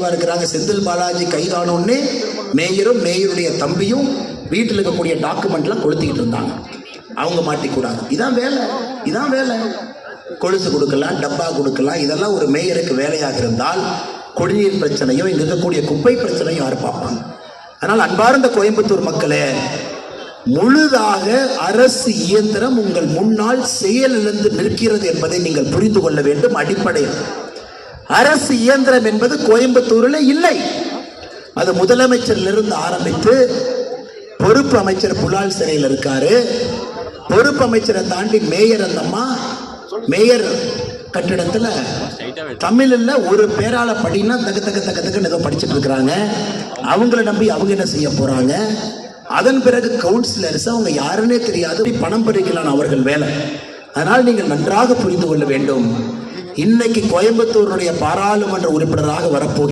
இருக்கிறாங்க. செந்தில் பாலாஜி கைதானோடனே மேயரும் மேயருடைய தம்பியும் வீட்டில் இருக்கக்கூடிய டாக்குமெண்ட்லாம் கொளுத்திக்கிட்டு இருந்தாங்க. அவங்க மாட்டிக்கூடாது. இதான் வேலை, இதான் வேலை. கொலுசு கொடுக்கலாம், டப்பா கொடுக்கலாம், இதெல்லாம் ஒரு மேயருக்கு வேலையாக இருந்தால் குடிநீர் பிரச்சனையும் இங்க இருக்கக்கூடிய குப்பை பிரச்சனையும் யார் பார்ப்பாங்க? அதனால் அன்பார்ந்த கோயம்புத்தூர் மக்களே, முழுதாக அரசு இயந்திரம் உங்கள் முன்னால் செயலிழந்து நிற்கிறது என்பதை நீங்கள் புரிந்து கொள்ள வேண்டும். அடிப்படையில் அரசு இயந்திரம் என்பது கோயம்புத்தூரில் இல்லை. அது முதலமைச்சரிலிருந்து ஆரம்பித்து பொறுப்பு அமைச்சர் புலால் சிறையில் இருக்காரு. பொறுப்பு அமைச்சரை தாண்டி மேயர், அந்த அம்மா மேயர் கட்டிடத்துல தமிழ்ல ஒரு பேரால படினா தக தக தக தகன்னு ஏதோ படிச்சுட்டு இருக்கிறாங்க. அவங்கள நம்பி அவங்க என்ன செய்ய போறாங்க? அதன் பிறகு கவுன்சிலர்ஸ், அவங்க யாருன்னே தெரியாது, பணம் பறிக்கலாம் அவர்கள் வேலை. அதனால் நீங்கள் நன்றாக புரிந்து கொள்ள வேண்டும். இன்னைக்கு கோயம்புத்தூருடைய பாராளுமன்ற உறுப்பினராக வரப்போகிறேன்.